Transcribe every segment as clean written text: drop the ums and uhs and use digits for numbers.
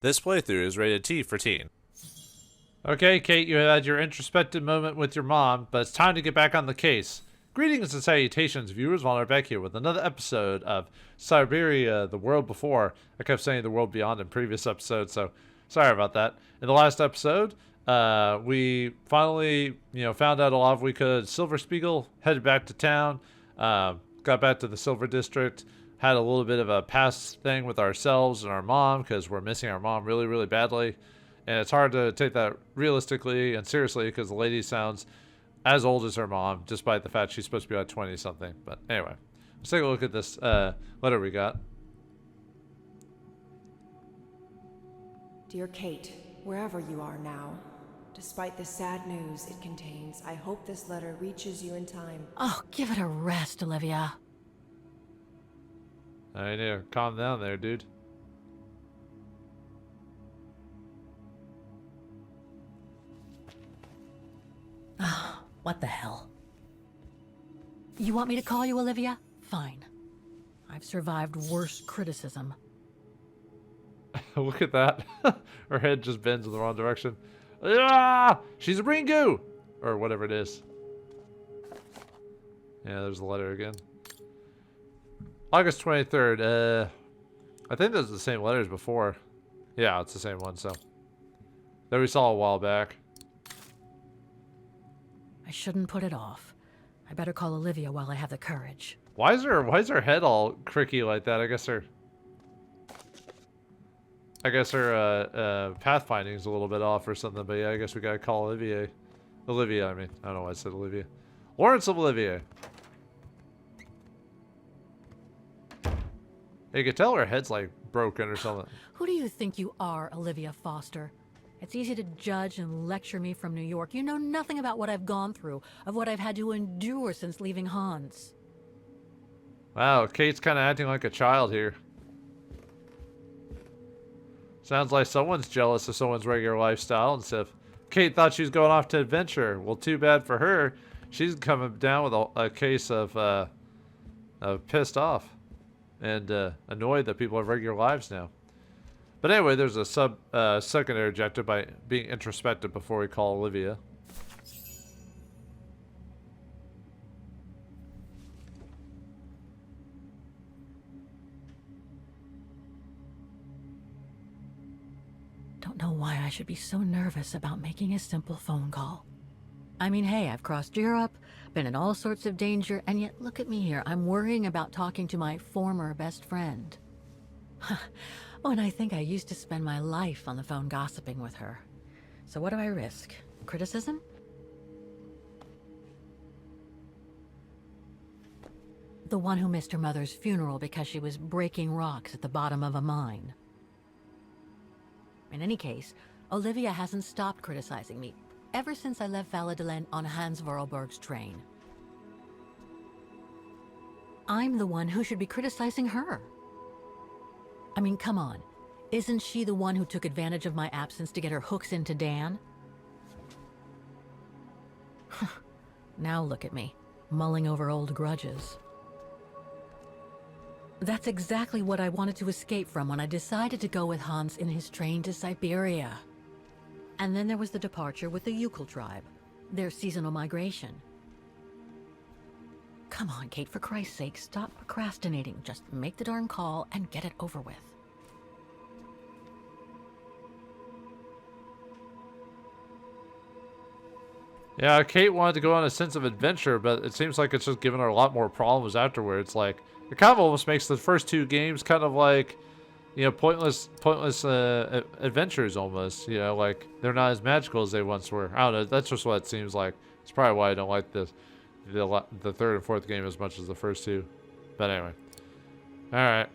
This playthrough is rated T for teen. Okay, Kate, you had your introspective moment with your mom, but it's time to get back on the case. Greetings and salutations, viewers. Vauldemare back here with another episode of Syberia, The World Before. I kept saying The World Beyond in previous episodes, so sorry about that. In the last episode, we finally, found out a lot of we could. Silver Spiegel headed back to town, got back to the Silver District, had a little bit of a past thing with ourselves and our mom because we're missing our mom really, really badly. And it's hard to take that realistically and seriously because the lady sounds as old as her mom, despite the fact she's supposed to be about 20-something. But anyway, let's take a look at this letter we got. Dear Kate, wherever you are now, despite the sad news it contains, I hope this letter reaches you in time. Oh, give it a rest, Olivia. I need to calm down there, dude. Oh, what the hell? You want me to call you Olivia? Fine. I've survived worse criticism. Look at that. Her head just bends in the wrong direction. Ah! She's a Ringu! Or whatever it is. Yeah, there's the letter again. August 23rd. I think those are the same letters before. Yeah, it's the same one, so. That we saw a while back. I shouldn't put it off. I better call Olivia while I have the courage. Why is her head all cricky like that? I guess her pathfinding's a little bit off or something, but yeah, I guess we gotta call Olivia. Olivia, I mean. I don't know why I said Olivia. Lawrence of Olivier. You can tell her head's like broken or something. Who do you think you are, Olivia Foster? It's easy to judge and lecture me from New York. You know nothing about what I've gone through, of what I've had to endure since leaving Hans. Wow, Kate's kind of acting like a child here. Sounds like someone's jealous of someone's regular lifestyle and stuff. Kate thought she was going off to adventure. Well, too bad for her. She's coming down with a case of pissed off and annoyed that people have regular lives now. But anyway, there's a secondary objective by being introspective before we call Olivia. Don't know why I should be so nervous about making a simple phone call. I mean, hey, I've crossed Europe, been in all sorts of danger, and yet look at me here. I'm worrying about talking to my former best friend. When I think I used to spend my life on the phone gossiping with her. So what do I risk? Criticism? The one who missed her mother's funeral because she was breaking rocks at the bottom of a mine. In any case, Olivia hasn't stopped criticizing me ever since I left Valladolid on Hans Vorarlberg's train. I'm the one who should be criticizing her. I mean, come on. Isn't she the one who took advantage of my absence to get her hooks into Dan? Now look at me, mulling over old grudges. That's exactly what I wanted to escape from when I decided to go with Hans in his train to Syberia. And then there was the departure with the Uccle tribe, their seasonal migration. Come on, Kate, for Christ's sake, stop procrastinating. Just make the darn call and get it over with. Yeah, Kate wanted to go on a sense of adventure, but it seems like it's just giving her a lot more problems afterwards. Like, it kind of almost makes the first two games kind of like, pointless adventures almost. Like they're not as magical as they once were. I don't know. That's just what it seems like. It's probably why I don't like the third and fourth game as much as the first two. But anyway, all right.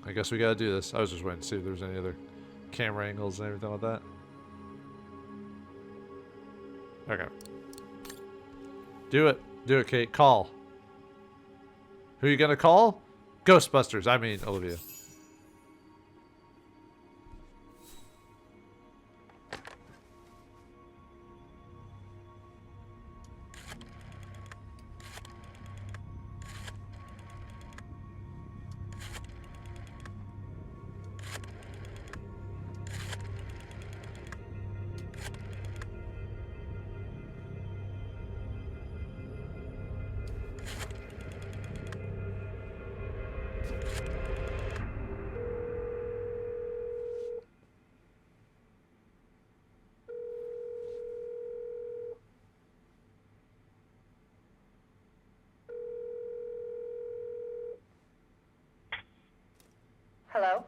I guess we gotta do this. I was just waiting to see if there's any other camera angles and everything like that. Okay. Do it, Kate. Call. Who are you gonna call? Ghostbusters. I mean, Olivia. Hello?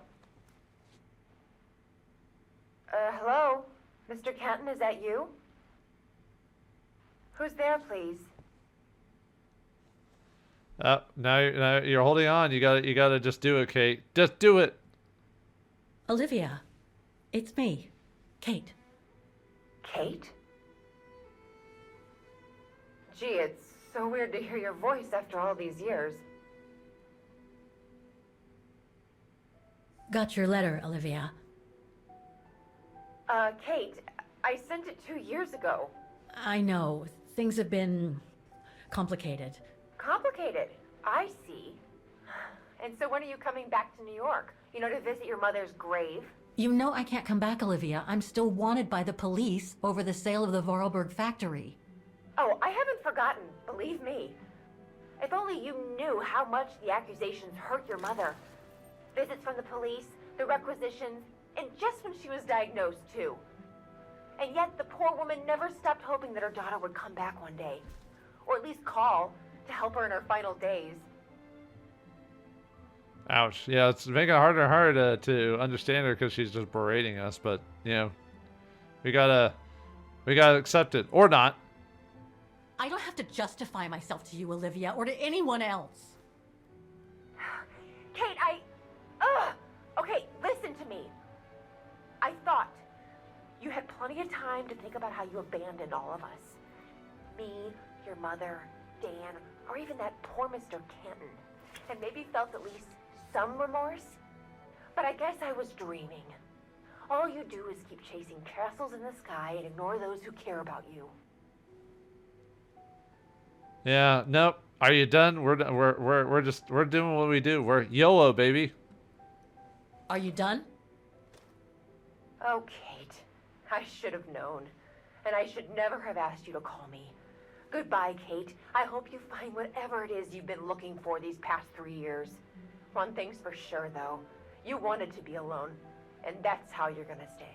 Hello? Mr. Kenton, is that you? Who's there, please? Now you're holding on. You gotta just do it, Kate. Just do it. Olivia, it's me, Kate. Kate? Gee, it's so weird to hear your voice after all these years. Got your letter, Olivia. Kate, I sent it 2 years ago. I know, things have been complicated. Complicated. I see. And so when are you coming back to New York? You know, to visit your mother's grave? You know I can't come back, Olivia. I'm still wanted by the police over the sale of the Vorarlberg factory. Oh, I haven't forgotten, believe me. If only you knew how much the accusations hurt your mother. Visits from the police, the requisitions, and just when she was diagnosed, too. And yet the poor woman never stopped hoping that her daughter would come back one day. Or at least call to help her in her final days. Ouch. Yeah, it's making it harder and harder to understand her because she's just berating us. But, you know, we gotta accept it. Or not. I don't have to justify myself to you, Olivia, or to anyone else. Kate, Okay, listen to me. I thought you had plenty of time to think about how you abandoned all of us. Me, your mother, Dan, or even that poor Mr. Kenton. And maybe felt at least some remorse. But I guess I was dreaming. All you do is keep chasing castles in the sky and ignore those who care about you. Yeah, nope. Are you done? We're doing what we do. We're YOLO, baby. Are you done? Oh, Kate. I should have known. And I should never have asked you to call me. Goodbye, Kate. I hope you find whatever it is you've been looking for these past 3 years. One thing's for sure, though. You wanted to be alone. And that's how you're gonna stay.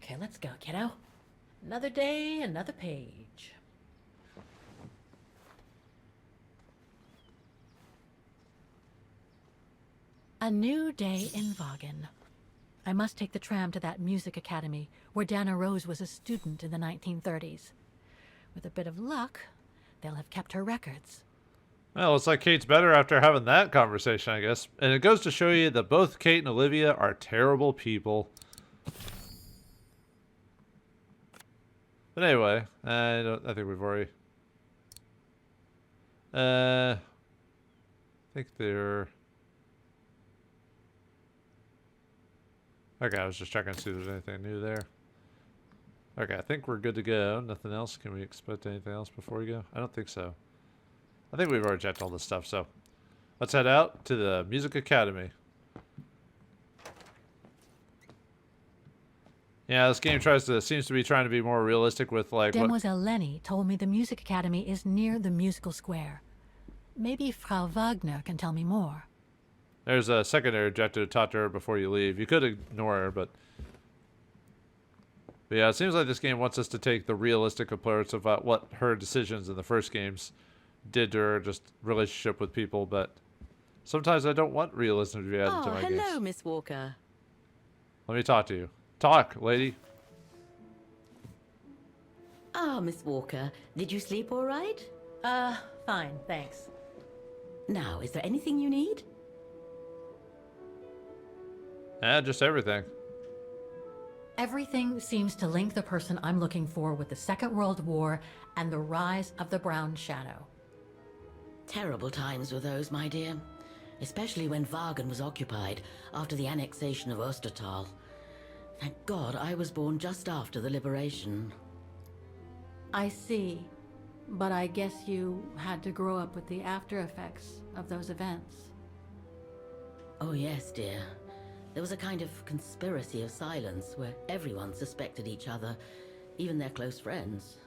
Okay, let's go, kiddo. Another day, another page. A new day in Vaughan. I must take the tram to that music academy where Dana Rose was a student in the 1930s. With a bit of luck, they'll have kept her records. Well, looks like Kate's better after having that conversation, I guess. And it goes to show you that both Kate and Olivia are terrible people. But anyway, I think we've already... I think they're... Okay, I was just checking to see if there's anything new there. Okay, I think we're good to go. Nothing else. Can we expect anything else before we go? I don't think so. I think we've already checked all this stuff, so let's head out to the Music Academy. Yeah, this game seems to be trying to be more realistic with like Demoiselle Lenny told me the Music Academy is near the musical square. Maybe Frau Wagner can tell me more. There's a secondary objective to talk to her before you leave. You could ignore her, but yeah, it seems like this game wants us to take the realistic approach of what her decisions in the first games did to her, just relationship with people, but sometimes I don't want realism to be added to my games. Hello, Miss Walker. Let me talk to you. Talk, lady. Miss Walker, did you sleep all right? Fine, thanks. Now, is there anything you need? Just everything. Everything seems to link the person I'm looking for with the Second World War and the rise of the Brown Shadow. Terrible times were those, my dear. Especially when Wagen was occupied after the annexation of Ostertal. Thank God I was born just after the liberation. I see. But I guess you had to grow up with the after effects of those events. Oh yes, dear. There was a kind of conspiracy of silence where everyone suspected each other, even their close friends.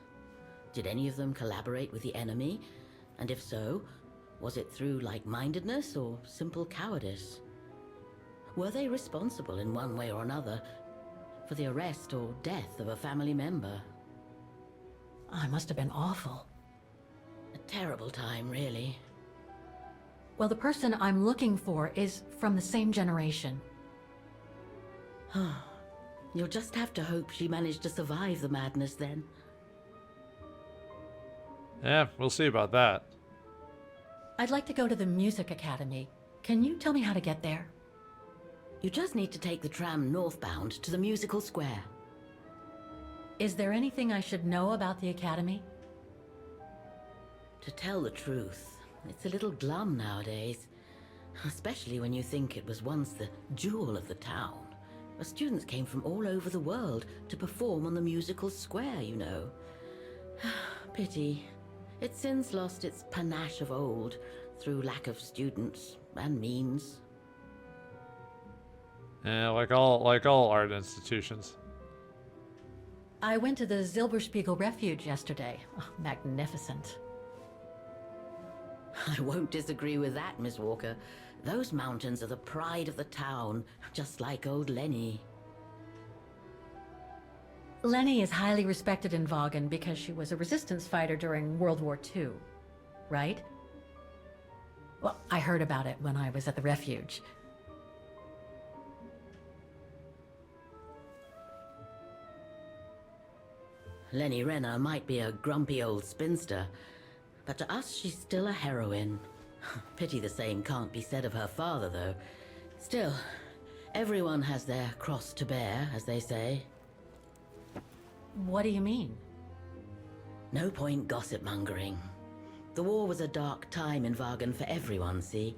Did any of them collaborate with the enemy? And if so, was it through like-mindedness or simple cowardice? Were they responsible in one way or another for the arrest or death of a family member? I must have been awful. A terrible time, really. Well, the person I'm looking for is from the same generation. You'll just have to hope she managed to survive the madness then. Yeah, we'll see about that. I'd like to go to the Music Academy. Can you tell me how to get there? You just need to take the tram northbound to the musical square. Is there anything I should know about the Academy? To tell the truth, it's a little glum nowadays. Especially when you think it was once the jewel of the town. Where students came from all over the world to perform on the musical square, you know. Pity. It's since lost its panache of old through lack of students and means. Yeah, like all art institutions. I went to the Zilberspiegel Refuge yesterday. Oh, magnificent. I won't disagree with that, Miss Walker. Those mountains are the pride of the town, just like old Lenny. Lenny is highly respected in Wagen because she was a resistance fighter during World War II, right? Well, I heard about it when I was at the refuge. Lenny Renner might be a grumpy old spinster, but to us she's still a heroine. Pity the same can't be said of her father, though. Still, everyone has their cross to bear, as they say. What do you mean? No point gossip-mongering. The war was a dark time in Wagen for everyone, see?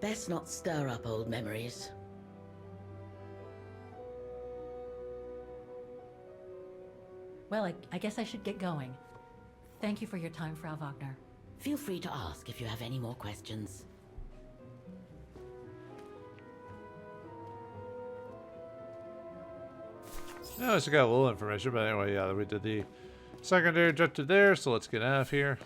Best not stir up old memories. Well, I guess I should get going. Thank you for your time, Frau Wagner. Feel free to ask if you have any more questions. Yeah, I just got a little information, but anyway, yeah, we did the secondary objective there, so let's get out of here.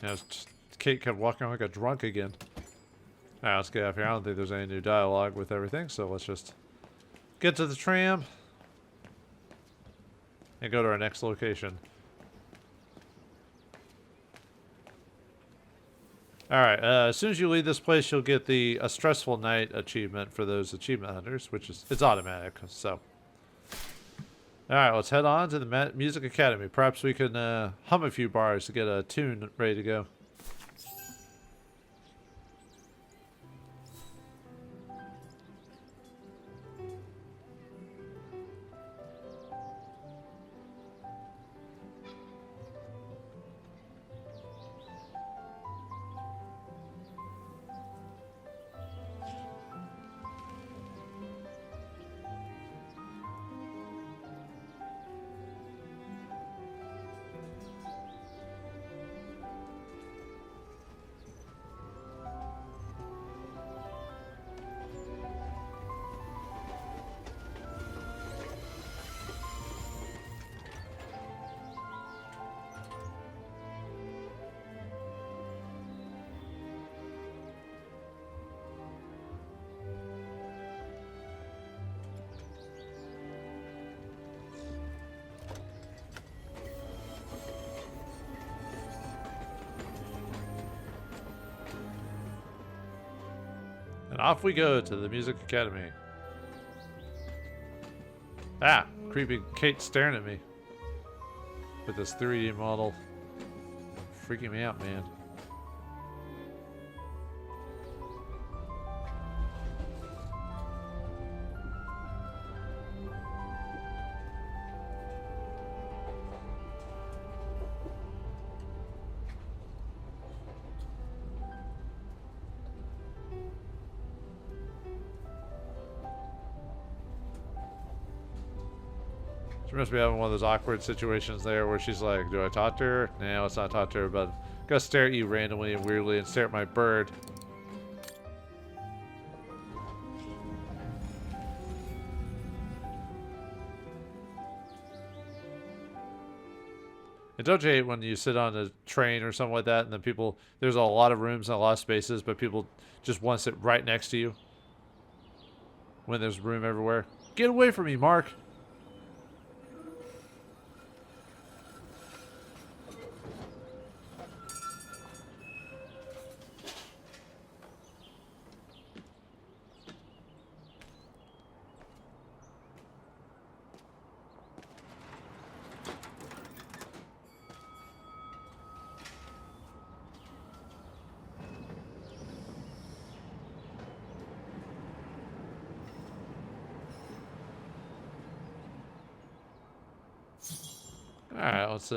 Yeah, it's just, Kate kept walking like a drunk again. Alright, let's get out of here. I don't think there's any new dialogue with everything, so let's just get to the tram and go to our next location. Alright, as soon as you leave this place, you'll get the A Stressful Night achievement for those achievement hunters, which is, it's automatic, so. Alright, let's head on to the Music Academy. Perhaps we can hum a few bars to get a tune ready to go. And off we go to the Music Academy. Ah, creepy Kate staring at me with this 3D model. Freaking me out, man. She must be having one of those awkward situations there where she's like, do I talk to her? No, let's not talk to her, but I'm gonna stare at you randomly and weirdly and stare at my bird. And don't you hate when you sit on a train or something like that and then people, there's a lot of rooms and a lot of spaces, but people just want to sit right next to you when there's room everywhere? Get away from me, Mark! Alright, let's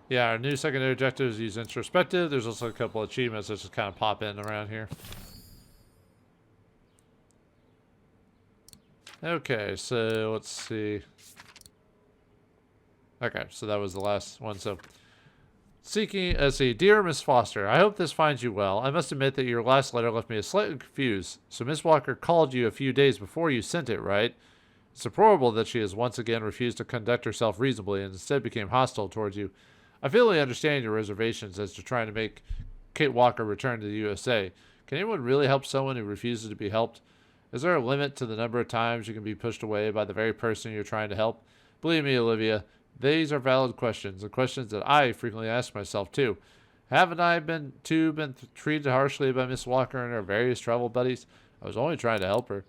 yeah, our new secondary objective is use introspective. There's also a couple of achievements that just kind of pop in around here. Okay, so let's see. Okay, so that was the last one. So seeking, let's see, dear Miss Foster, I hope this finds you well. I must admit that your last letter left me slightly confused. So Miss Walker called you a few days before you sent it, right? It's deplorable that she has once again refused to conduct herself reasonably and instead became hostile towards you. I fully understand your reservations as to trying to make Kate Walker return to the USA. Can anyone really help someone who refuses to be helped? Is there a limit to the number of times you can be pushed away by the very person you're trying to help? Believe me, Olivia, these are valid questions, and questions that I frequently ask myself too. Haven't I been treated harshly by Miss Walker and her various travel buddies? I was only trying to help her.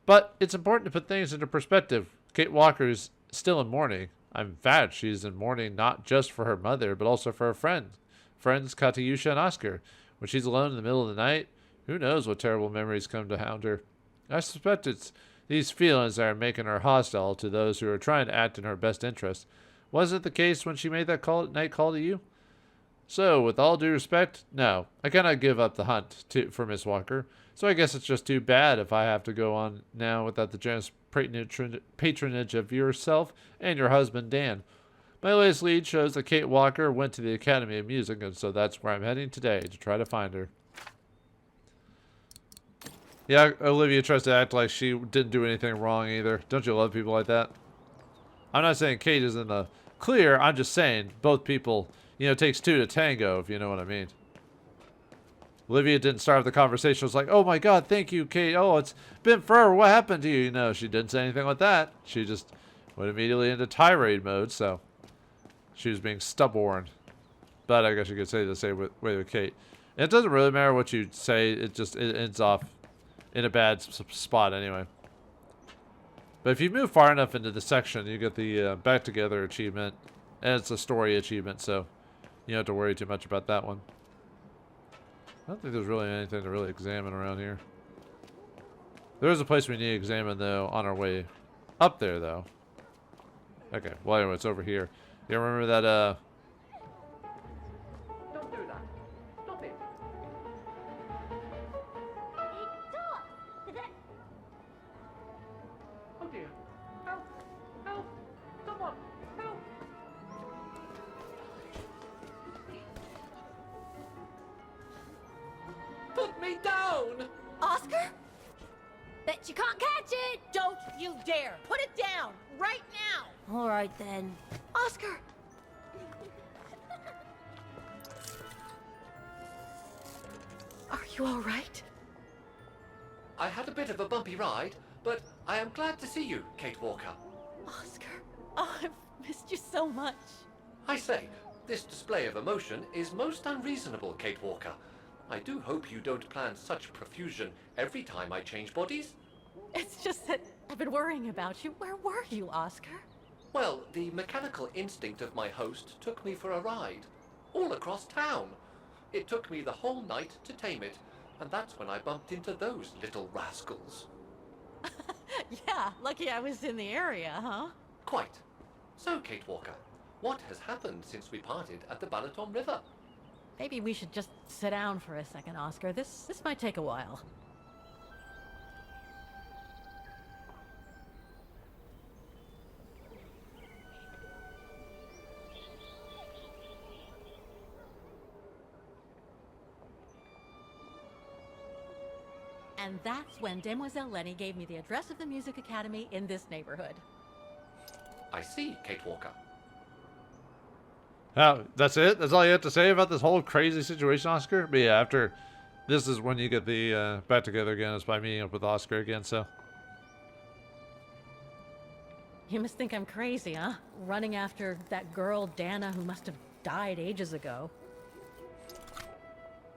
But it's important to put things into perspective. Kate Walker is still in mourning. In fact, she's in mourning not just for her mother, but also for her friends Katyusha and Oscar. When she's alone in the middle of the night, who knows what terrible memories come to hound her. I suspect it's these feelings that are making her hostile to those who are trying to act in her best interest. Was it the case when she made that night call to you? So, with all due respect, no, I cannot give up the hunt for Miss Walker. So I guess it's just too bad if I have to go on now without the generous patronage of yourself and your husband, Dan. My latest lead shows that Kate Walker went to the Academy of Music, and so that's where I'm heading today to try to find her. Yeah, Olivia tries to act like she didn't do anything wrong either. Don't you love people like that? I'm not saying Kate is in the clear. I'm just saying both people, you know, it takes two to tango, if you know what I mean. Olivia didn't start the conversation. It was like, oh my God, thank you, Kate. Oh, it's been forever. What happened to you? You know, she didn't say anything like that. She just went immediately into tirade mode, so she was being stubborn. But I guess you could say the same way with Kate. And it doesn't really matter what you say. It ends off in a bad spot anyway. But if you move far enough into the section, you get the back together achievement. And it's a story achievement, so you don't have to worry too much about that one. I don't think there's really anything to really examine around here. There is a place we need to examine, though, on our way up there, though. Okay, well, anyway, it's over here. You remember that, Don't do that. Stop it. Oh dear. Help! Help! Someone! Help! Put me down! Oscar? Bet you can't catch it! Don't you dare! Put it down! Right now! All right, then. Oscar! Are you all right? I had a bit of a bumpy ride, but I am glad to see you, Kate Walker. Oscar. Oh, I've missed you so much. I say, this display of emotion is most unreasonable, Kate Walker. I do hope you don't plan such profusion every time I change bodies. It's just that I've been worrying about you. Where were you, Oscar? Well, the mechanical instinct of my host took me for a ride, all across town. It took me the whole night to tame it, and that's when I bumped into those little rascals. Yeah, lucky I was in the area, huh? Quite. So, Kate Walker, what has happened since we parted at the Balaton River? Maybe we should just sit down for a second, Oscar. This might take a while. And that's when Demoiselle Lenny gave me the address of the Music Academy in this neighborhood. I see, Kate Walker. Oh, that's it? That's all you have to say about this whole crazy situation, Oscar? But yeah, after this is when you get the back together again. It's by meeting up with Oscar again, so. You must think I'm crazy, huh? Running after that girl, Dana, who must have died ages ago.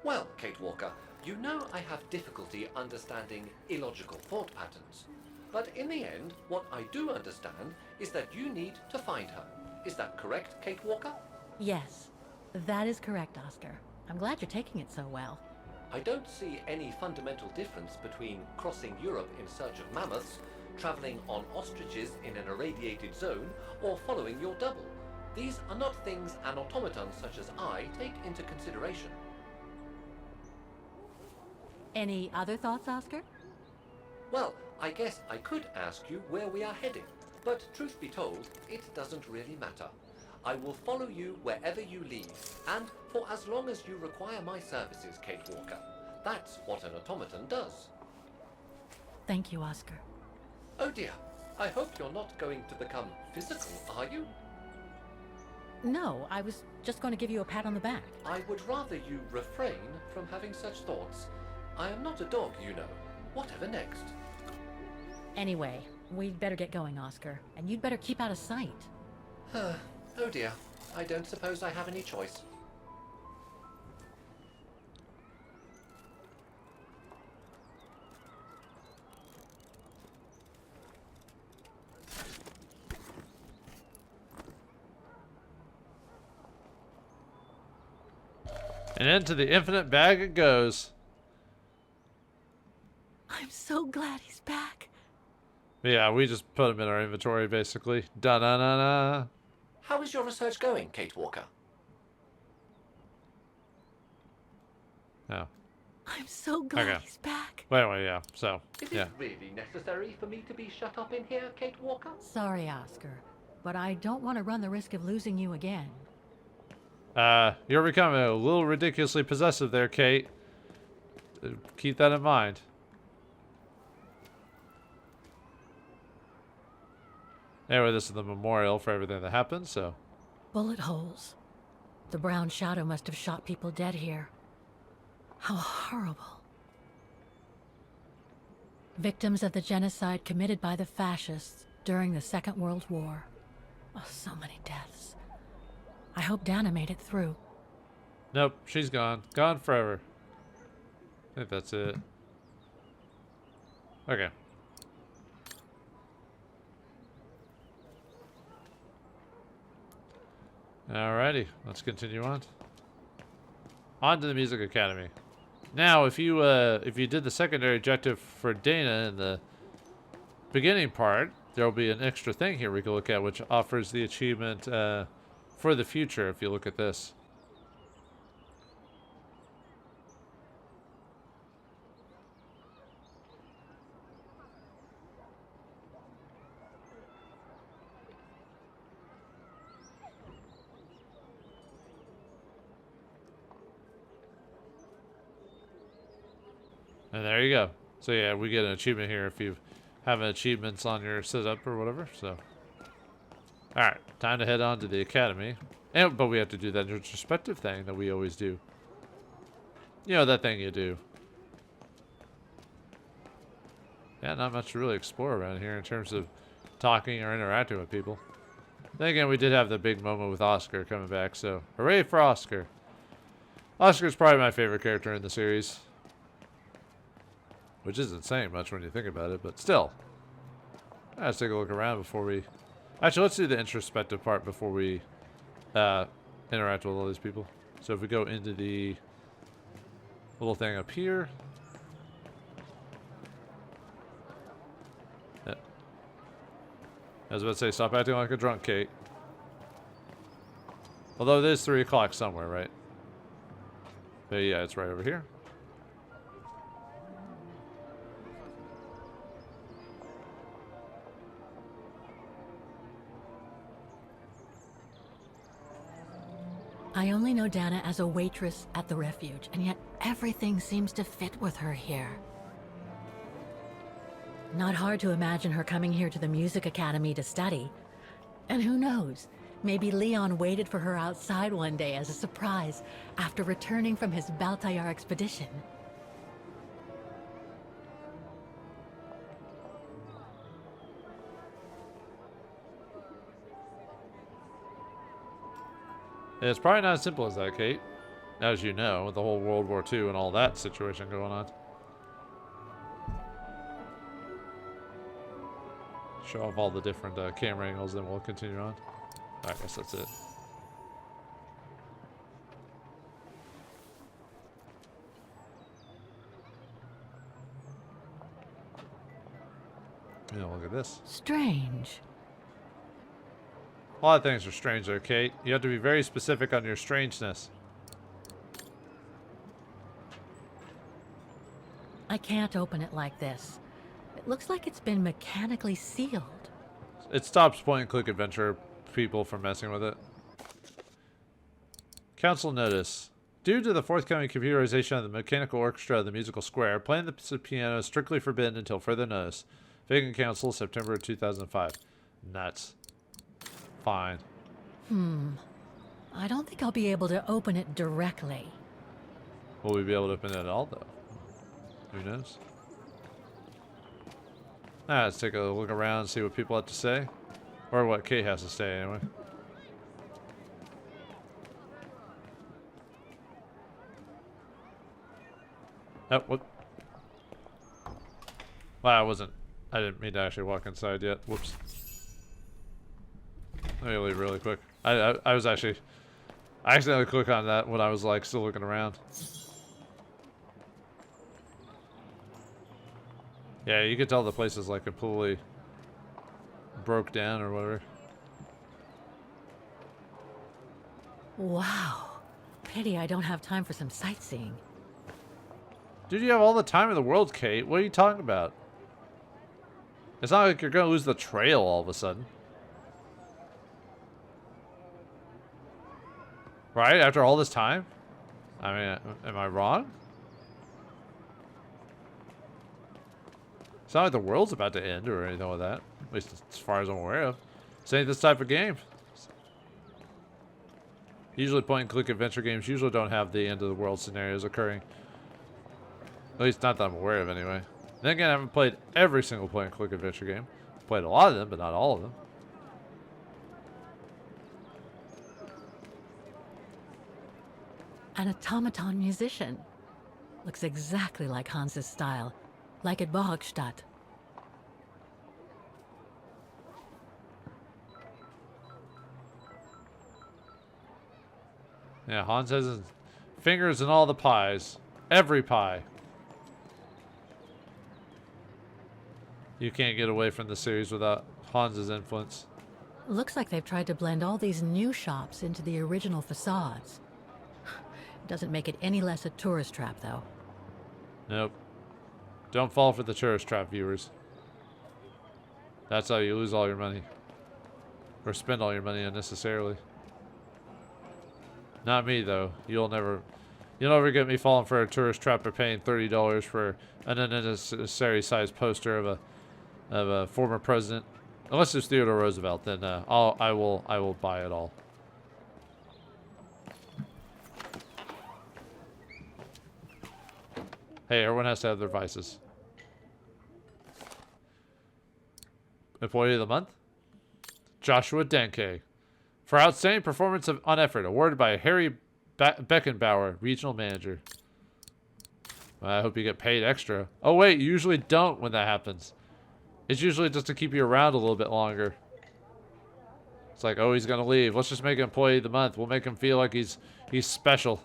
Well, Kate Walker, you know I have difficulty understanding illogical thought patterns. But in the end, what I do understand is that you need to find her. Is that correct, Kate Walker? Yes, that is correct, Oscar. I'm glad you're taking it so well. I don't see any fundamental difference between crossing Europe in search of mammoths, traveling on ostriches in an irradiated zone, or following your double. These are not things an automaton such as I take into consideration. Any other thoughts, Oscar? Well, I guess I could ask you where we are heading, but truth be told, it doesn't really matter. I will follow you wherever you lead, and for as long as you require my services, Kate Walker. That's what an automaton does. Thank you, Oscar. Oh dear, I hope you're not going to become physical, are you? No, I was just going to give you a pat on the back. I would rather you refrain from having such thoughts. I am not a dog, you know. Whatever next? Anyway, we'd better get going, Oscar. And you'd better keep out of sight. Oh dear, I don't suppose I have any choice. And into the infinite bag it goes. I'm so glad he's back. Yeah, we just put him in our inventory, basically. Da-na-na-na. How is your research going, Kate Walker? Oh. I'm so glad Okay. he's back. Well, anyway, yeah, so, Is yeah. it really necessary for me to be shut up in here, Kate Walker? Sorry, Oscar, but I don't want to run the risk of losing you again. You're becoming a little ridiculously possessive there, Kate. Keep that in mind. Anyway, this is the memorial for everything that happened, so. Bullet holes. The brown shadow must have shot people dead here. How horrible. Victims of the genocide committed by the fascists during the Second World War. Oh, so many deaths. I hope Dana made it through. Nope, she's gone. Gone forever. I think that's it. Okay. Alrighty, let's continue on. On to the Music Academy. Now, if you did the secondary objective for Dana in the beginning part, there will be an extra thing here we can look at, which offers the achievement for the future. If you look at this. And there you go. So yeah, we get an achievement here if you have achievements on your setup or whatever. So, all right, time to head on to the academy. But we have to do that introspective thing that we always do. You know, that thing you do. Yeah, not much to really explore around here in terms of talking or interacting with people. Then again, we did have the big moment with Oscar coming back, so hooray for Oscar. Oscar's probably my favorite character in the series. Which isn't saying much when you think about it, but still. Let's take a look around before we... Actually, let's do the introspective part before we interact with all these people. So if we go into the little thing up here. Yeah. I was about to say, stop acting like a drunk, Kate. Although it is 3 o'clock somewhere, right? But yeah, it's right over here. I only know Dana as a waitress at the refuge, and yet everything seems to fit with her here. Not hard to imagine her coming here to the music academy to study. And who knows, maybe Leon waited for her outside one day as a surprise after returning from his Baltayar expedition. It's probably not as simple as that, Kate. As you know, with the whole World War II and all that situation going on. Show off all the different camera angles, then we'll continue on. I guess that's it. Yeah, look at this. Strange. A lot of things are strange there, Kate. You have to be very specific on your strangeness. I can't open it like this. It looks like it's been mechanically sealed. It stops point-and-click adventure people from messing with it. Council notice. Due to the forthcoming computerization of the mechanical orchestra of the musical square, playing the piano is strictly forbidden until further notice. Vacant Council, September 2005. Nuts. Fine. I don't think I'll be able to open it directly. Will we be able to open it at all, though? Who knows? Let's take a look around and see what people have to say. Or what Kate has to say, anyway. Oh, what? Wow, I didn't mean to actually walk inside yet. Whoops. Let me leave really quick. I accidentally clicked on that when I was like still looking around. Yeah, you could tell the place is like completely broke down or whatever. Wow. Pity I don't have time for some sightseeing. Dude, you have all the time in the world, Kate. What are you talking about? It's not like you're gonna lose the trail all of a sudden. Right? After all this time? I mean, am I wrong? It's not like the world's about to end or anything like that. At least as far as I'm aware of. This ain't this type of game. Usually point-and-click adventure games usually don't have the end of the world scenarios occurring. At least not that I'm aware of anyway. Then again, I haven't played every single point-and-click adventure game. I've played a lot of them, but not all of them. An automaton musician. Looks exactly like Hans's style. Like at Bohogstadt. Yeah, Hans has his fingers in all the pies. Every pie. You can't get away from the series without Hans's influence. Looks like they've tried to blend all these new shops into the original facades. Doesn't make it any less a tourist trap, though. Nope. Don't fall for the tourist trap, viewers. That's how you lose all your money. Or spend all your money unnecessarily. Not me, though. You'll never get me falling for a tourist trap or paying $30 for an unnecessary sized poster of a former president. Unless it's Theodore Roosevelt, then I will buy it all. Hey, everyone has to have their vices. Employee of the Month? Joshua Denke. For outstanding performance on effort, awarded by Harry Beckenbauer, regional manager. I hope you get paid extra. Oh wait, you usually don't when that happens. It's usually just to keep you around a little bit longer. It's like, oh, he's gonna leave. Let's just make him employee of the month. We'll make him feel like he's special.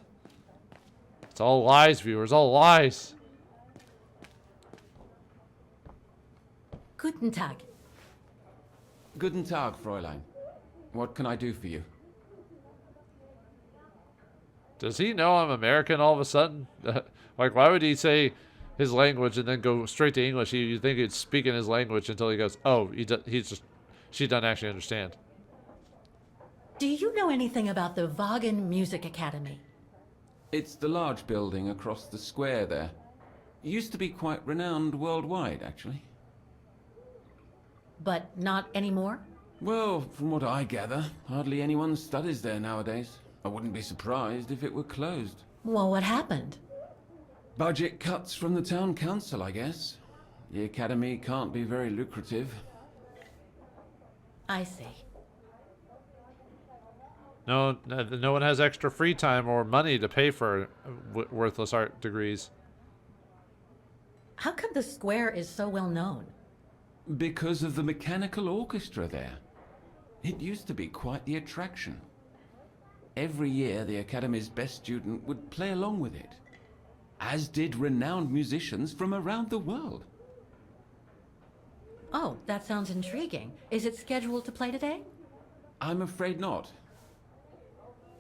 It's all lies, viewers. All lies. Guten Tag. Guten Tag, Fräulein. What can I do for you? Does he know I'm American all of a sudden? Like, why would he say his language and then go straight to English? You think he'd speak in his language until he goes, oh, she doesn't actually understand. Do you know anything about the Wagen Music Academy? It's the large building across the square there. Used to be quite renowned worldwide, actually. But not anymore? Well, from what I gather, hardly anyone studies there nowadays. I wouldn't be surprised if it were closed. Well, what happened? Budget cuts from the town council, I guess. The academy can't be very lucrative. I see. No one has extra free time or money to pay for worthless art degrees. How come the square is so well known? Because of the mechanical orchestra there. It used to be quite the attraction. Every year, the Academy's best student would play along with it, as did renowned musicians from around the world. Oh, that sounds intriguing. Is it scheduled to play today? I'm afraid not.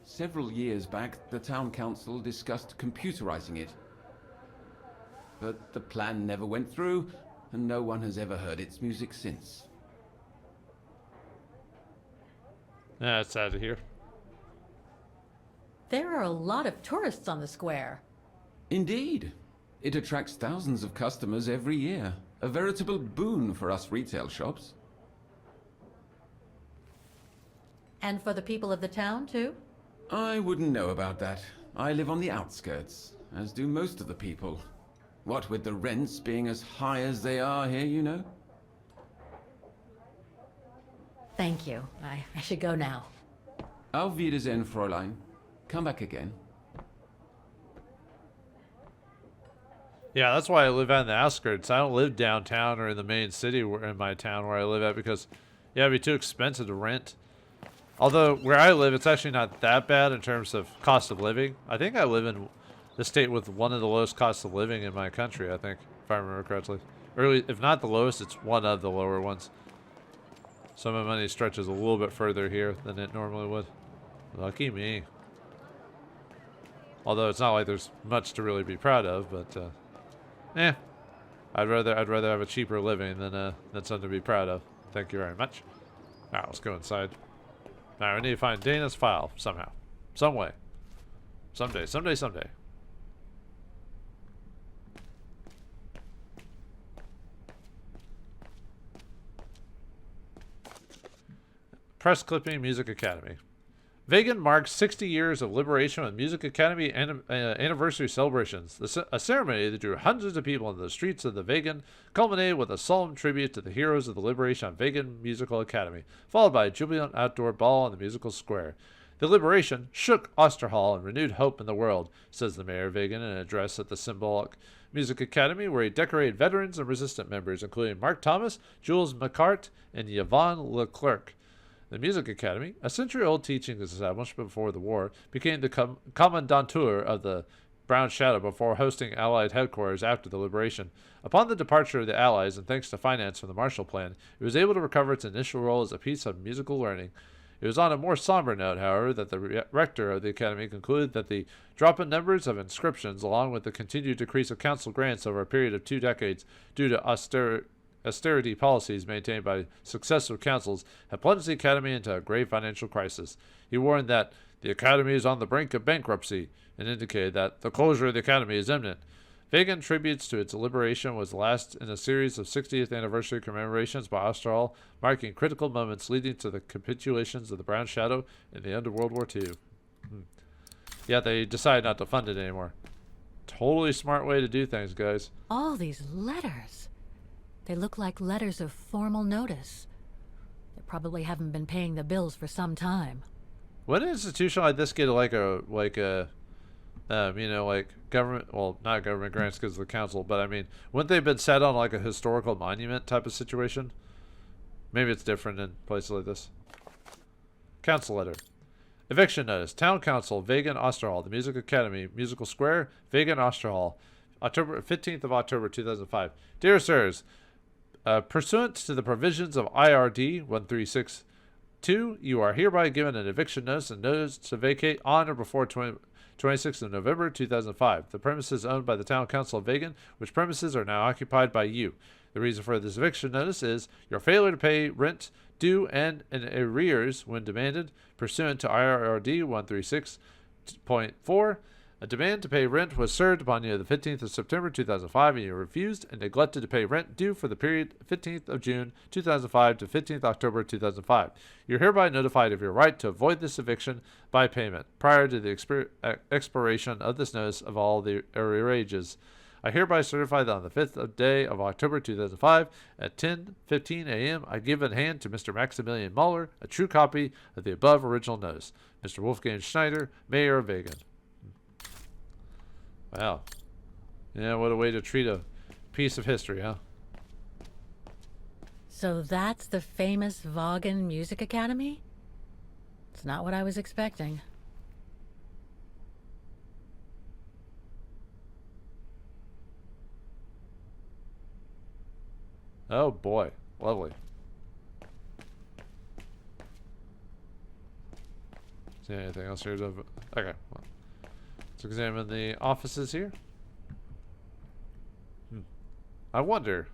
Several years back, the town council discussed computerizing it. But the plan never went through, and no one has ever heard its music since. Yeah, it's sad to hear. There are a lot of tourists on the square. Indeed. It attracts thousands of customers every year. A veritable boon for us retail shops. And for the people of the town, too? I wouldn't know about that. I live on the outskirts, as do most of the people. What with the rents being as high as they are here, you know? Thank you. I should go now. Auf Wiedersehen, Fräulein. Come back again. Yeah, that's why I live out in the outskirts. I don't live downtown or in the main city in my town where I live at because, yeah, it'd be too expensive to rent. Although, where I live, it's actually not that bad in terms of cost of living. I think I live in the state with one of the lowest costs of living in my country, I think, if I remember correctly. Or if not the lowest, it's one of the lower ones. So my money stretches a little bit further here than it normally would. Lucky me. Although it's not like there's much to really be proud of, but I'd rather have a cheaper living than something to be proud of. Thank you very much. Alright, let's go inside. Now we need to find Dana's file somehow. Some way. Someday. Press Clipping Music Academy. Wagen marks 60 years of liberation with Music Academy anniversary celebrations. A ceremony that drew hundreds of people into the streets of the Wagen culminated with a solemn tribute to the heroes of the liberation of Wagen Musical Academy, followed by a jubilant outdoor ball on the musical square. The liberation shook Osterhall and renewed hope in the world, says the mayor of Wagen in an address at the symbolic Music Academy, where he decorated veterans and resistant members, including Mark Thomas, Jules Macart, and Yvonne Leclerc. The Music Academy, a century-old teaching establishment before the war, became the commandantur of the Brown Shadow before hosting Allied headquarters after the liberation. Upon the departure of the Allies, and thanks to finance from the Marshall Plan, it was able to recover its initial role as a piece of musical learning. It was on a more somber note, however, that the rector of the Academy concluded that the drop in numbers of inscriptions, along with the continued decrease of council grants over a period of 2 decades due to austerity policies maintained by successive councils, had plunged the Academy into a grave financial crisis. He warned that the Academy is on the brink of bankruptcy and indicated that the closure of the Academy is imminent. Wagen tributes to its liberation was the last in a series of 60th anniversary commemorations by Osterhall, marking critical moments leading to the capitulations of the Brown Shadow in the end of World War II. Yeah, they decided not to fund it anymore. Totally smart way to do things, guys. All these letters. They look like letters of formal notice. They probably haven't been paying the bills for some time. Would an institution like this get like a like government, well, not government grants because of the council, but I mean, wouldn't they have been set on like a historical monument type of situation? Maybe it's different in places like this. Council letter. Eviction notice. Town Council, Vegan, Osterhall. The Music Academy, Musical Square, Vegan, Osterhall. October 15th of October 2005. Dear sirs, pursuant to the provisions of IRD 1362, you are hereby given an eviction notice and notice to vacate on or before 26th of November 2005. The premises owned by the Town Council of Vegan, which premises are now occupied by you. The reason for this eviction notice is your failure to pay rent due and in arrears when demanded, pursuant to IRD 136.4. A demand to pay rent was served upon you the 15th of September 2005, and you refused and neglected to pay rent due for the period 15th of June 2005 to 15th October 2005. You're hereby notified of your right to avoid this eviction by payment prior to the expiration of this notice of all the arrearages. I hereby certify that on the 5th day of October 2005 at 10:15 a.m. I give in hand to Mr. Maximilian Mahler a true copy of the above original notice. Mr. Wolfgang Schneider, Mayor of Vegan. Wow. Yeah, what a way to treat a piece of history, huh? So that's the famous Vaughan Music Academy? It's not what I was expecting. Oh boy, lovely. Is there anything else here? Okay, well, let's examine the offices here. I wonder.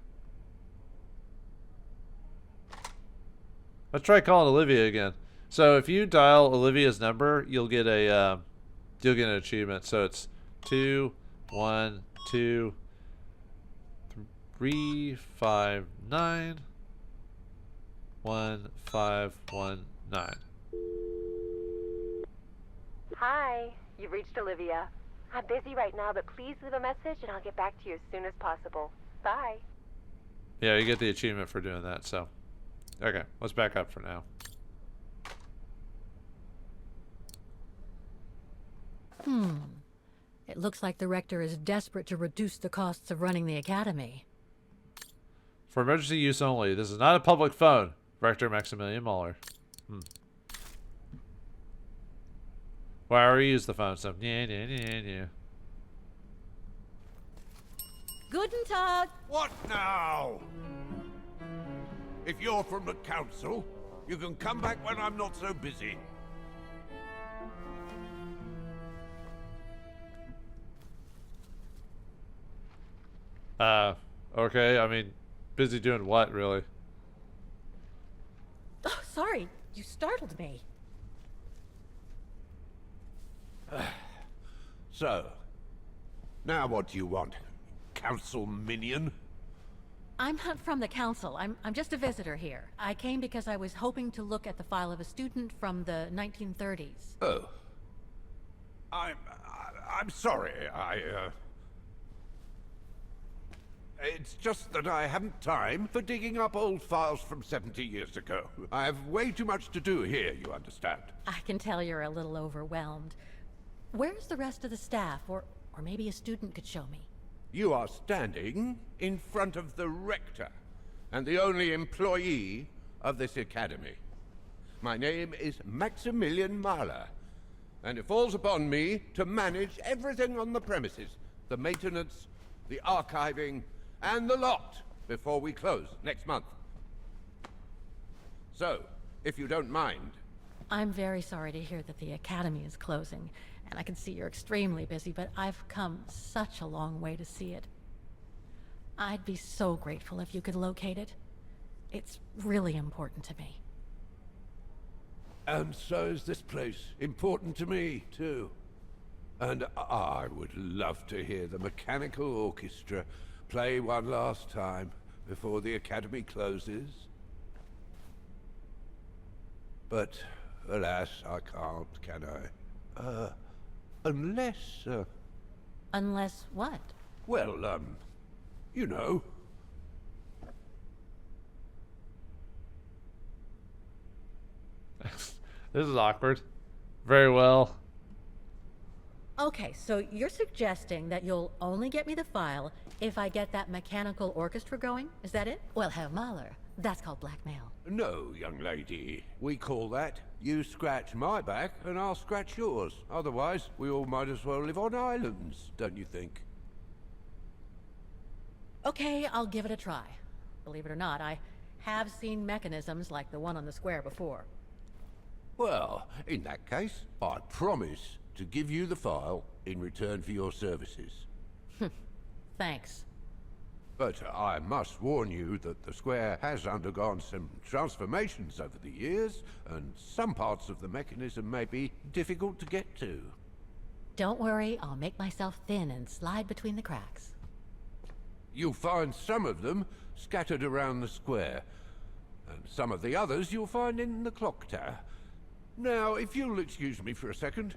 Let's try calling Olivia again. So if you dial Olivia's number, you'll get an achievement. So it's 212 359 1519. Hi, you've reached Olivia. I'm busy right now, but please leave a message and I'll get back to you as soon as possible. Bye. Yeah, you get the achievement for doing that, so. Okay, let's back up for now. It looks like the rector is desperate to reduce the costs of running the academy. For emergency use only. This is not a public phone. Rector Maximilian Mahler. Well, I already used the phone, so yeah. Guten Tag. What now? If you're from the council, you can come back when I'm not so busy. Okay, I mean, busy doing what, really? Oh, sorry. You startled me. So, now what do you want? Council minion? I'm not from the council. I'm just a visitor here. I came because I was hoping to look at the file of a student from the 1930s. Oh. I'm sorry. It's just that I haven't time for digging up old files from 70 years ago. I have way too much to do here, you understand. I can tell you're a little overwhelmed. Where's the rest of the staff? Or maybe a student could show me. You are standing in front of the rector, and the only employee of this academy. My name is Maximilian Mahler, and it falls upon me to manage everything on the premises. The maintenance, the archiving, and the lot before we close next month. So, if you don't mind... I'm very sorry to hear that the academy is closing, and I can see you're extremely busy, but I've come such a long way to see it. I'd be so grateful if you could locate it. It's really important to me. And so is this place important to me, too. And I would love to hear the mechanical orchestra play one last time before the academy closes. But, alas, I can't, can I? Unless, Unless what? well, you know. This is awkward. Very well. Okay, so you're suggesting that you'll only get me the file if I get that mechanical orchestra going? Is that it? Well, Herr Mahler, that's called blackmail. No, young lady. We call that you scratch my back and I'll scratch yours. Otherwise, we all might as well live on islands, don't you think? Okay, I'll give it a try. Believe it or not, I have seen mechanisms like the one on the square before. Well, in that case, I promise to give you the file in return for your services. Thanks. But I must warn you that the square has undergone some transformations over the years, and some parts of the mechanism may be difficult to get to. Don't worry, I'll make myself thin and slide between the cracks. You'll find some of them scattered around the square, and some of the others you'll find in the clock tower. Now, if you'll excuse me for a second.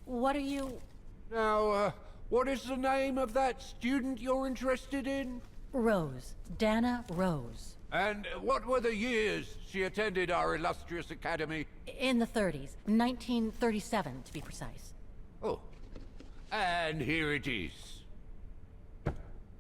What are you... Now, what is the name of that student you're interested in? Roze. Dana Roze. And what were the years she attended our illustrious academy? In the 30s. 1937, to be precise. Oh. And here it is.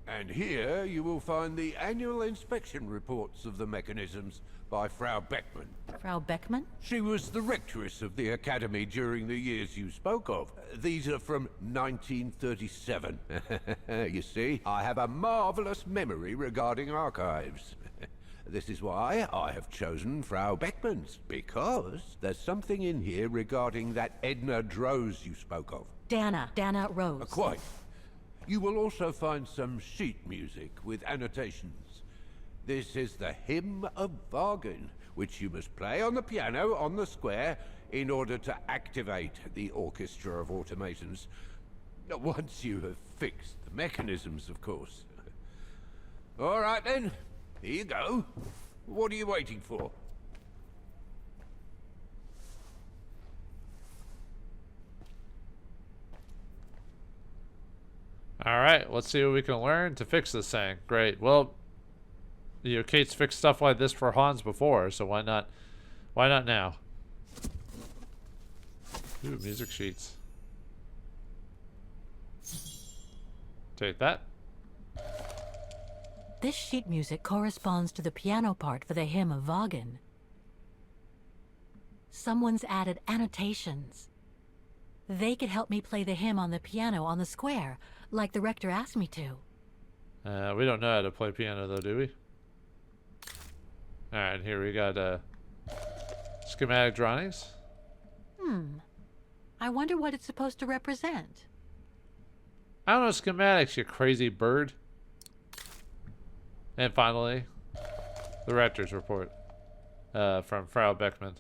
And here you will find the annual inspection reports of the mechanisms by Frau Beckmann. Frau Beckmann? She was the rectress of the academy during the years you spoke of. These are from 1937. You see, I have a marvelous memory regarding archives. This is why I have chosen Frau Beckmann's, because there's something in here regarding that Edna Droz you spoke of. Dana Roze. Quite. You will also find some sheet music with annotations. This is the Hymn of Wagen, which you must play on the piano on the square in order to activate the Orchestra of Automatons. Once you have fixed the mechanisms, of course. All right then, here you go. What are you waiting for? Alright, let's see what we can learn to fix this thing. Great. Well, you know, Kate's fixed stuff like this for Hans before, so why not now? Ooh, music sheets. Take that. This sheet music corresponds to the piano part for the Hymn of Wagen. Someone's added annotations. They could help me play the hymn on the piano on the square, like the rector asked me to. We don't know how to play piano though, do we? Alright, here we got schematic drawings. I wonder what it's supposed to represent. I don't know schematics, you crazy bird. And finally, the rector's report from Frau Beckmann.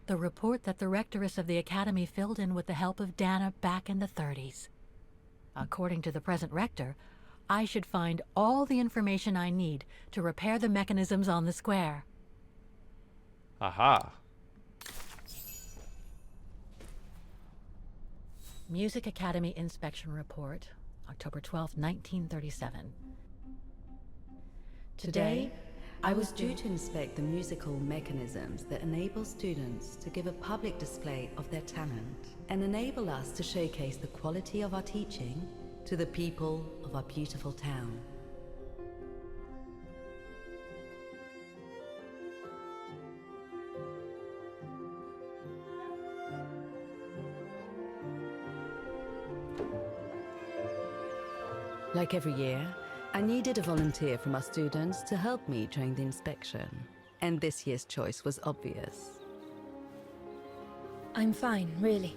The report that the rectoress of the academy filled in with the help of Dana back in the 30s. According to the present rector, I should find all the information I need to repair the mechanisms on the square. Aha. Music Academy Inspection Report, October 12, 1937. Today, I was due to inspect the musical mechanisms that enable students to give a public display of their talent and enable us to showcase the quality of our teaching to the people of our beautiful town. Like every year, I needed a volunteer from our students to help me during the inspection, and this year's choice was obvious. I'm fine, really.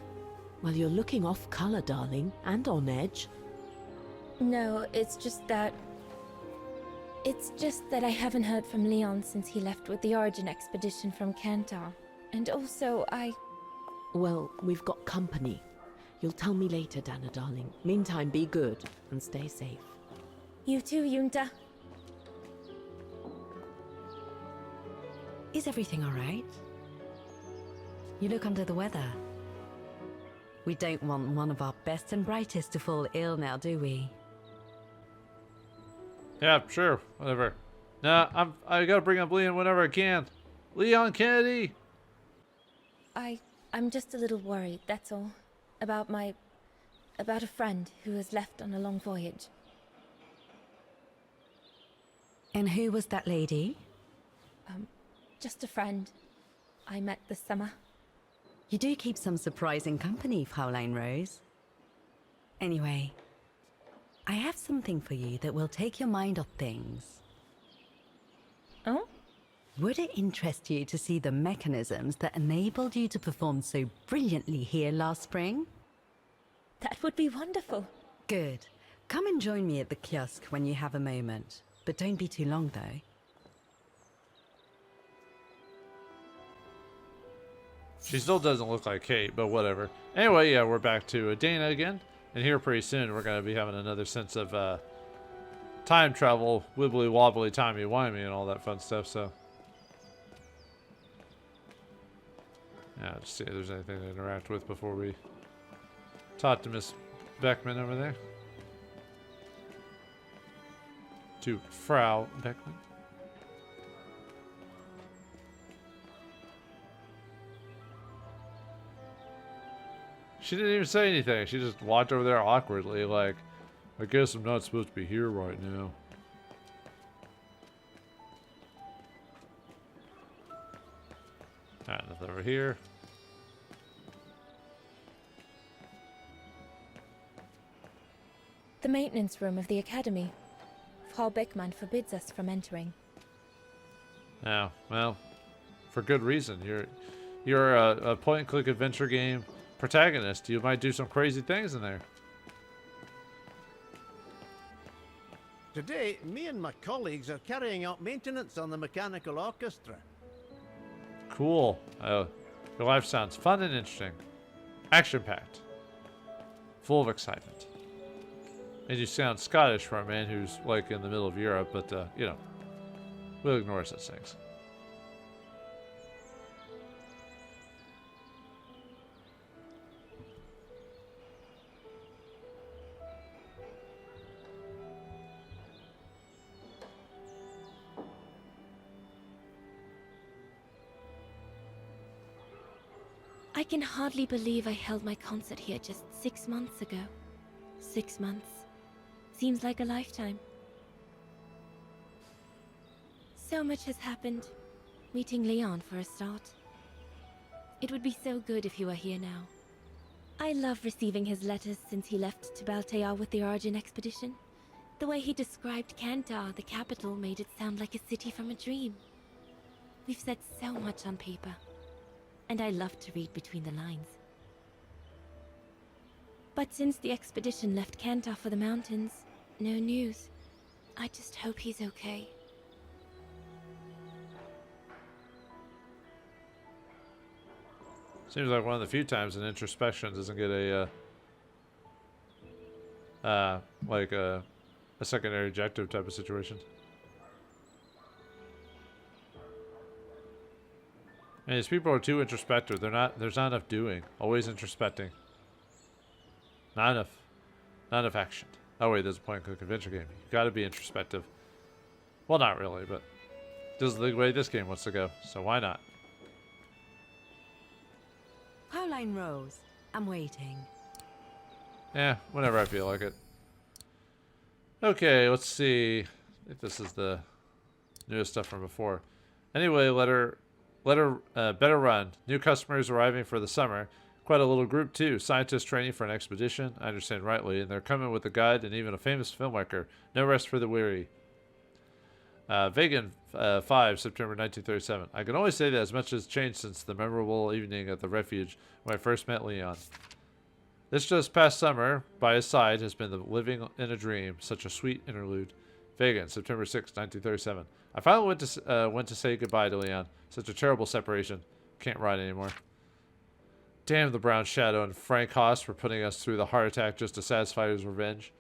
Well, you're looking off color, darling, and on edge. No, it's just that I haven't heard from Leon since he left with the Origin expedition from Kantar. And also, Well, we've got company. You'll tell me later, Dana, darling. Meantime, be good and stay safe. You too, Yunta. Is everything all right? You look under the weather. We don't want one of our best and brightest to fall ill now, do we? Yeah, sure, whatever. Nah, I gotta bring up Leon whenever I can. Leon Kennedy! I'm just a little worried, that's all. About a friend who has left on a long voyage. And who was that lady? Just a friend I met this summer. You do keep some surprising company, Fraulein Rose. Anyway, I have something for you that will take your mind off things. Oh? Would it interest you to see the mechanisms that enabled you to perform so brilliantly here last spring? That would be wonderful. Good. Come and join me at the kiosk when you have a moment. But don't be too long, though. She still doesn't look like Kate, but whatever. Anyway, yeah, we're back to Dana again. And here pretty soon we're going to be having another sense of time travel, wibbly wobbly, timey wimey, and all that fun stuff, so. Yeah, just see if there's anything to interact with before we talk to Miss Beckman over there. To Frau Beckman. She didn't even say anything. She just walked over there awkwardly, like, I guess I'm not supposed to be here right now. Alright, nothing over here. The maintenance room of the Academy. Frau Beckmann forbids us from entering. Oh, well, for good reason. You're a point-and-click adventure game protagonist. You might do some crazy things in there. Today, me and my colleagues are carrying out maintenance on the mechanical orchestra. Cool. Your life sounds fun and interesting. Action-packed. Full of excitement. And you sound Scottish for a man who's, like, in the middle of Europe, but, you know, we'll ignore such things. I can hardly believe I held my concert here just 6 months ago. 6 months. Seems like a lifetime. So much has happened. Meeting Leon for a start. It would be so good if he were here now. I love receiving his letters since he left to Baltear with the Origin expedition. The way he described Kantar, the capital, made it sound like a city from a dream. We've said so much on paper. And I love to read between the lines. But since the expedition left Kantar for the mountains, no news. I just hope he's okay. Seems like one of the few times an introspection doesn't get a secondary objective type of situation. And these people are too introspective. There's not enough doing. Always introspecting. Not enough action. Oh wait, there's a point-and-click adventure game. You gotta be introspective. Well, not really, but this is the way this game wants to go, so why not? Fraulein Rose, I'm waiting. Yeah, whenever I feel like it. Okay, let's see if this is the newest stuff from before. Anyway, better run. New customers arriving for the summer. Quite a little group too. Scientists training for an expedition. I understand rightly, and they're coming with a guide and even a famous filmmaker. No rest for the weary. Vegan 5, September 1937. I can only say that as much has changed since the memorable evening at the refuge when I first met Leon. This just past summer, by his side, has been the living in a dream. Such a sweet interlude. Vegan, September 6, 1937. I finally went to say goodbye to Leon. Such a terrible separation. Can't ride anymore. Damn the Brown Shadow and Frank Haas for putting us through the heart attack just to satisfy his revenge.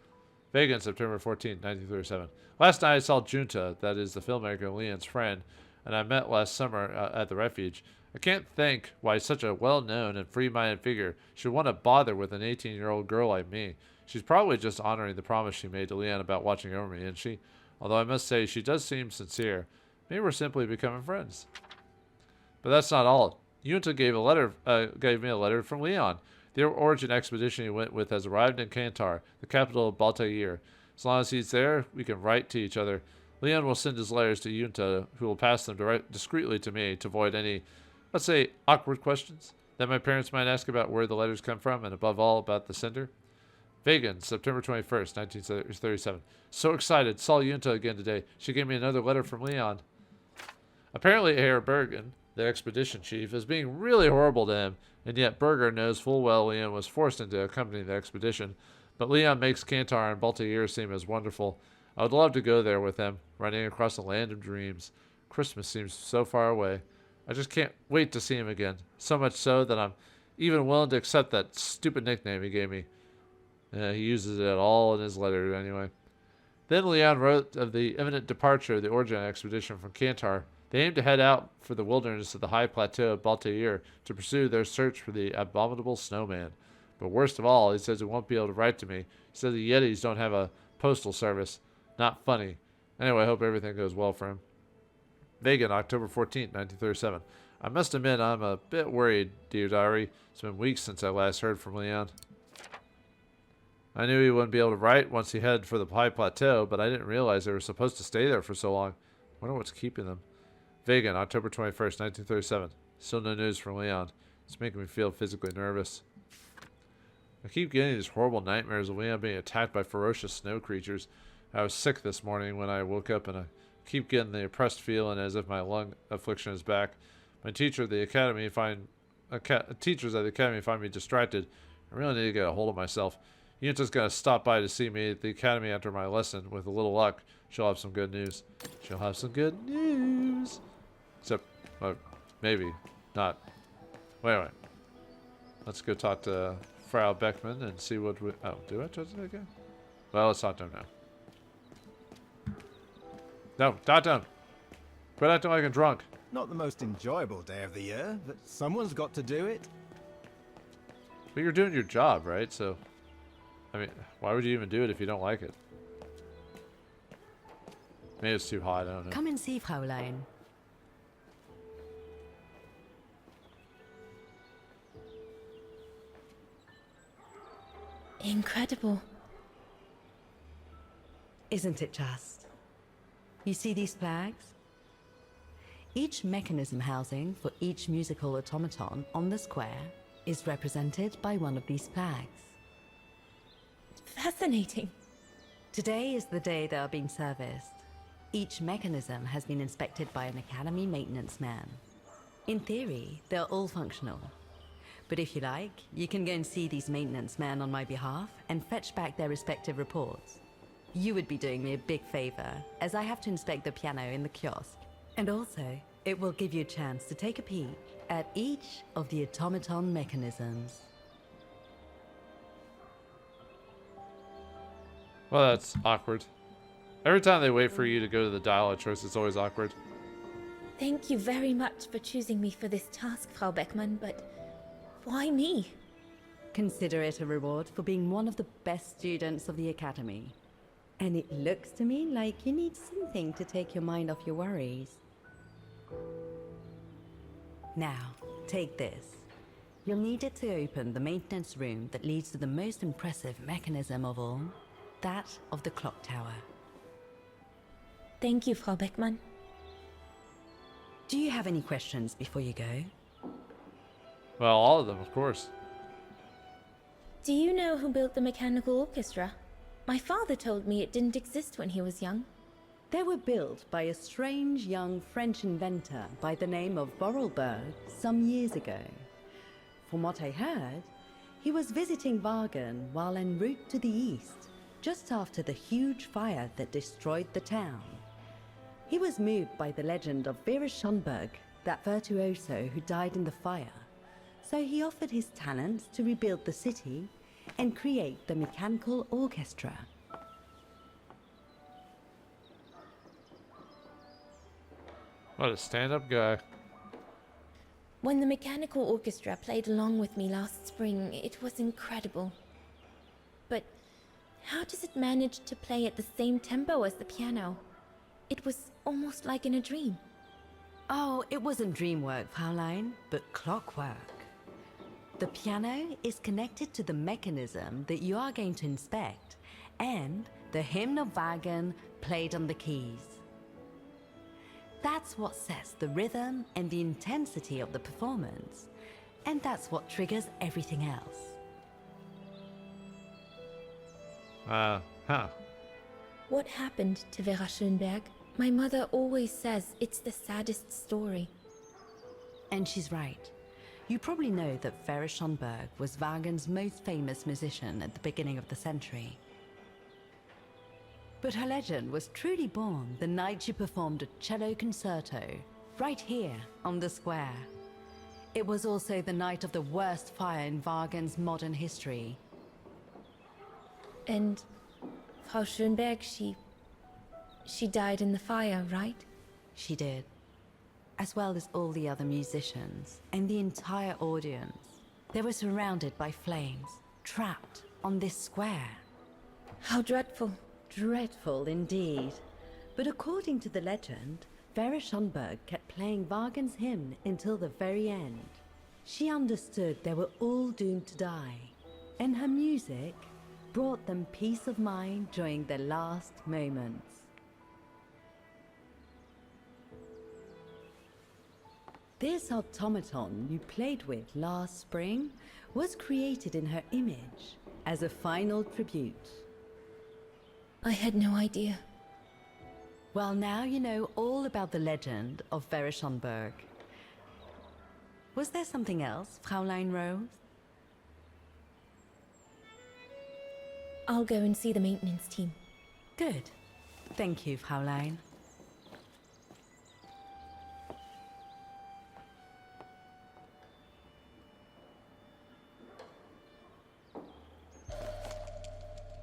Vegan, September 14, 1937. Last night I saw Junta, that is the filmmaker Leon's friend, and I met last summer at the refuge. I can't think why such a well-known and free-minded figure should want to bother with an 18-year-old girl like me. She's probably just honoring the promise she made to Leon about watching over me, isn't she? Although I must say she does seem sincere. Maybe we're simply becoming friends. But that's not all. Junta gave me a letter from Leon. The origin expedition he went with has arrived in Kantar, the capital of Baltair. As long as he's there, we can write to each other. Leon will send his letters to Junta, who will pass them discreetly to me to avoid any, let's say, awkward questions that my parents might ask about where the letters come from, and above all, about the sender. Vegan, September 21st, 1937. So excited. Saw Junta again today. She gave me another letter from Leon. Apparently, Herr Bergen, the expedition chief, is being really horrible to him, and yet Berger knows full well Leon was forced into accompanying the expedition. But Leon makes Kantar and Baltair seem as wonderful. I would love to go there with them, running across the land of dreams. Christmas seems so far away. I just can't wait to see him again. So much so that I'm even willing to accept that stupid nickname he gave me. He uses it all in his letter anyway. Then Leon wrote of the imminent departure of the Origin expedition from Kantar. They aim to head out for the wilderness of the high plateau of Baltair to pursue their search for the abominable snowman. But worst of all, he says he won't be able to write to me. He says the Yetis don't have a postal service. Not funny. Anyway, I hope everything goes well for him. Vegan, October 14th, 1937. I must admit I'm a bit worried, dear diary. It's been weeks since I last heard from Leon. I knew he wouldn't be able to write once he headed for the high plateau, but I didn't realize they were supposed to stay there for so long. I wonder what's keeping them. Vegan, October 21st, 1937. Still no news from Leon. It's making me feel physically nervous. I keep getting these horrible nightmares of Leon being attacked by ferocious snow creatures. I was sick this morning when I woke up, and I keep getting the oppressed feeling as if my lung affliction is back. My teachers at the academy find me distracted. I really need to get a hold of myself. Yunta's going to stop by to see me at the academy after my lesson. With a little luck, she'll have some good news. She'll have some good news. Except, maybe not. Wait. Let's go talk to Frau Beckman and see what we... Oh, do I touch it again? Well, let's talk to him now. No, not done. Quit acting like I'm drunk. Not the most enjoyable day of the year, but someone's got to do it. But you're doing your job, right? So, I mean, why would you even do it if you don't like it? Maybe it's too hot, I don't know. Come and see, Fraulein. Incredible. Isn't it just? You see these flags? Each mechanism housing for each musical automaton on the square is represented by one of these flags. Fascinating. Today is the day they are being serviced. Each mechanism has been inspected by an Academy maintenance man. In theory, they're all functional. But if you like, you can go and see these maintenance men on my behalf and fetch back their respective reports. You would be doing me a big favor, as I have to inspect the piano in the kiosk. And also, it will give you a chance to take a peek at each of the automaton mechanisms. Well, that's awkward. Every time they wait for you to go to the dial choice, it's always awkward. Thank you very much for choosing me for this task, Frau Beckman, but why me? Consider it a reward for being one of the best students of the Academy. And it looks to me like you need something to take your mind off your worries. Now, take this. You'll need it to open the maintenance room that leads to the most impressive mechanism of all, that of the clock tower. Thank you, Frau Beckman. Do you have any questions before you go? Well, all of them, of course. Do you know who built the mechanical orchestra? My father told me it didn't exist when he was young. They were built by a strange young French inventor by the name of Borelberg some years ago. From what I heard, he was visiting Wagen while en route to the east, just after the huge fire that destroyed the town. He was moved by the legend of Vera Schönberg, that virtuoso who died in the fire, so he offered his talents to rebuild the city and create the mechanical orchestra. What a stand-up guy. When the mechanical orchestra played along with me last spring, it was incredible. But how does it manage to play at the same tempo as the piano? It was almost like in a dream. Oh, it wasn't dreamwork, Fraulein, but clockwork. The piano is connected to the mechanism that you are going to inspect, and the hymn of Wagen played on the keys. That's what sets the rhythm and the intensity of the performance, and that's what triggers everything else. What happened to Vera Schönberg? My mother always says it's the saddest story. And she's right. You probably know that Vera Schönberg was Wagen's most famous musician at the beginning of the century. But her legend was truly born the night she performed a cello concerto, right here on the square. It was also the night of the worst fire in Wagen's modern history. And Frau Schönberg, she died in the fire, right? She did. As well as all the other musicians and the entire audience. They were surrounded by flames, trapped on this square. How dreadful. Dreadful indeed. But according to the legend, Vera Schönberg kept playing Wagen's hymn until the very end. She understood they were all doomed to die, and her music brought them peace of mind during their last moments. This automaton you played with last spring was created in her image as a final tribute. I had no idea. Well, now you know all about the legend of Vera Schönberg. Was there something else, Fraulein Roze? I'll go and see the maintenance team. Good. Thank you, Fraulein.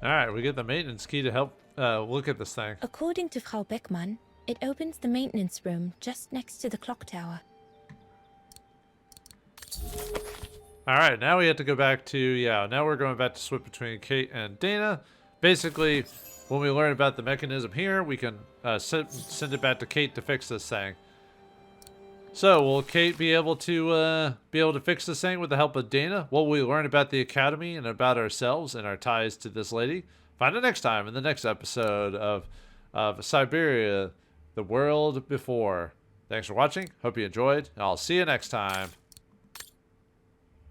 Alright, we get the maintenance key to help look at this thing. According to Frau Beckmann, it opens the maintenance room just next to the clock tower. Alright, now we have to go back to, now we're going back to switch between Kate and Dana. Basically, when we learn about the mechanism here, we can send it back to Kate to fix this thing. So, will Kate be able to fix this thing with the help of Dana? What will we learn about the Academy and about ourselves and our ties to this lady? Find out next time in the next episode of Syberia, the World Before. Thanks for watching. Hope you enjoyed. And I'll see you next time.